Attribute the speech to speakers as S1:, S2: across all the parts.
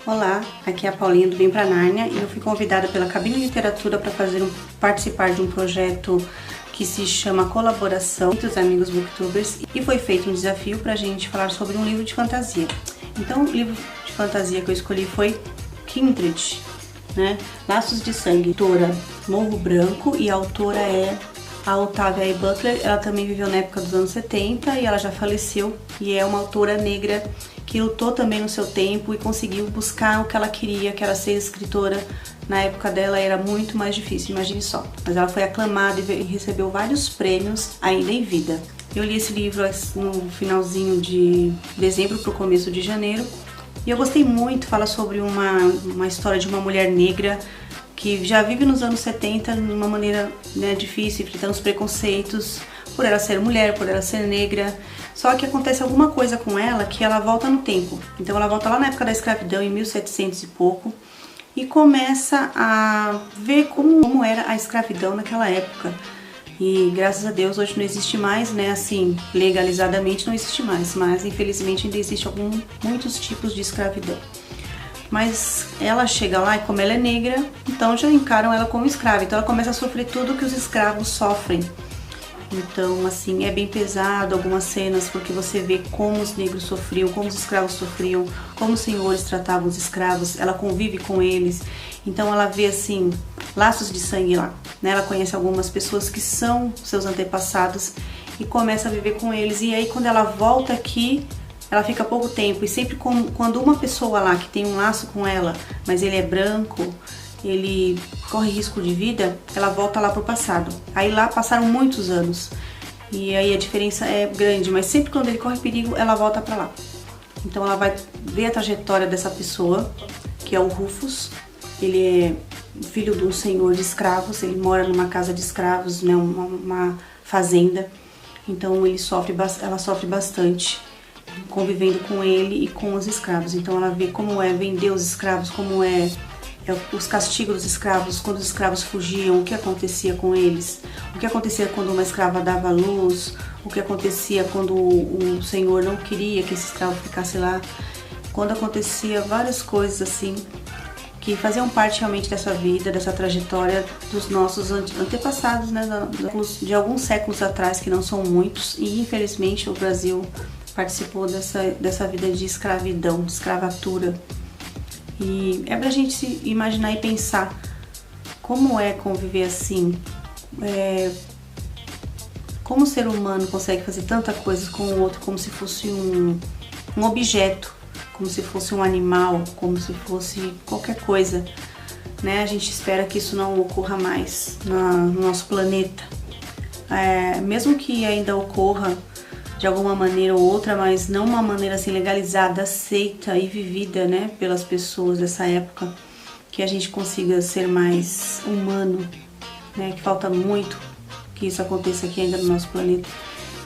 S1: Olá, aqui é a Paulinha do Vem Pra Nárnia e eu fui convidada pela Cabine Literatura para participar de um projeto que se chama Colaboração entre os Amigos Booktubers e foi feito um desafio para a gente falar sobre um livro de fantasia. Então o livro de fantasia que eu escolhi foi Kindred, né? Laços de Sangue, autora Morro Branco, e a autora é a Octavia E. Butler. Ela também viveu na época dos anos 70 e ela já faleceu, e é uma autora negra que lutou também no seu tempo e conseguiu buscar o que ela queria, que era ser escritora. Na época dela era muito mais difícil, imagine só. Mas ela foi aclamada e recebeu vários prêmios ainda em vida. Eu li esse livro no finalzinho de dezembro para o começo de janeiro e eu gostei muito. Fala sobre uma história de uma mulher negra que já vive nos anos 70 de uma maneira, né, difícil, enfrentando os preconceitos por ela ser mulher, por ela ser negra. Só que acontece alguma coisa com ela que ela volta no tempo. Então ela volta lá na época da escravidão, em 1700 e pouco, e começa a ver como era a escravidão naquela época. E graças a Deus hoje não existe mais, né, assim, legalizadamente não existe mais, mas infelizmente ainda existe muitos tipos de escravidão. Mas ela chega lá e como ela é negra, então já encaram ela como escrava. Então ela começa a sofrer tudo que os escravos sofrem. Então, assim, é bem pesado algumas cenas, porque você vê como os negros sofriam, como os escravos sofriam, como os senhores tratavam os escravos, ela convive com eles. Então ela vê, assim, laços de sangue lá, né? Ela conhece algumas pessoas que são seus antepassados e começa a viver com eles. E aí quando ela volta aqui, ela fica pouco tempo, e sempre quando uma pessoa lá que tem um laço com ela, mas ele é branco, ele corre risco de vida, ela volta lá pro passado. Aí lá passaram muitos anos e aí a diferença é grande, mas sempre quando ele corre perigo, ela volta pra lá. Então ela vai ver a trajetória dessa pessoa, que é o Rufus. Ele é filho de um senhor de escravos, ele mora numa casa de escravos, né, uma fazenda. Então ela sofre bastante convivendo com ele e com os escravos. Então ela vê como é vender os escravos, como é os castigos dos escravos, quando os escravos fugiam, o que acontecia com eles, o que acontecia quando uma escrava dava luz, o que acontecia quando o senhor não queria que esse escravo ficasse lá, quando acontecia várias coisas assim, que faziam parte realmente dessa vida, dessa trajetória dos nossos antepassados, né, de alguns séculos atrás, que não são muitos, e infelizmente o Brasil participou dessa vida de escravidão, de escravatura. E é pra gente se imaginar e pensar como é conviver assim, como o ser humano consegue fazer tanta coisa com o outro, como se fosse um objeto, como se fosse um animal, como se fosse qualquer coisa, né? A gente espera que isso não ocorra mais no nosso planeta, mesmo que ainda ocorra de alguma maneira ou outra, mas não uma maneira assim legalizada, aceita e vivida, né, pelas pessoas dessa época, que a gente consiga ser mais humano, né, que falta muito que isso aconteça aqui ainda no nosso planeta.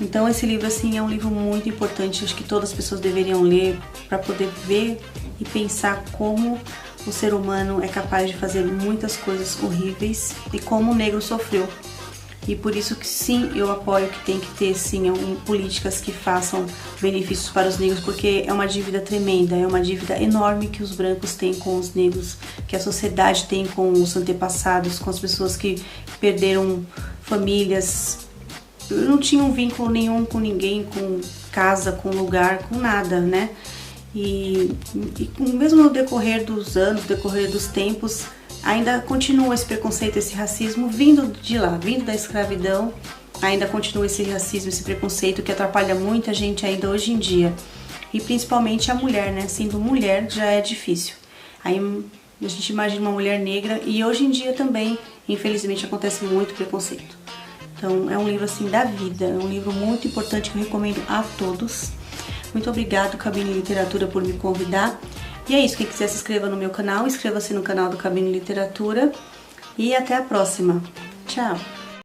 S1: Então esse livro, assim, é um livro muito importante, acho que todas as pessoas deveriam ler para poder ver e pensar como o ser humano é capaz de fazer muitas coisas horríveis e como o negro sofreu. E por isso que sim, eu apoio que tem que ter sim políticas que façam benefícios para os negros, porque é uma dívida tremenda, é uma dívida enorme que os brancos têm com os negros, que a sociedade tem com os antepassados, com as pessoas que perderam famílias, não tinham vínculo nenhum com ninguém, com casa, com lugar, com nada, né? E mesmo no decorrer dos anos, no decorrer dos tempos, ainda continua esse preconceito, esse racismo vindo de lá, vindo da escravidão. Ainda continua esse racismo, esse preconceito que atrapalha muita gente ainda hoje em dia. E principalmente a mulher, né? Sendo mulher já é difícil. Aí a gente imagina uma mulher negra, e hoje em dia também, infelizmente, acontece muito preconceito. Então é um livro assim da vida, é um livro muito importante que eu recomendo a todos. Muito obrigado, Cabine Literatura, por me convidar. E é isso, quem quiser se inscreva no meu canal, inscreva-se no canal do Cabine Literatura e até a próxima. Tchau!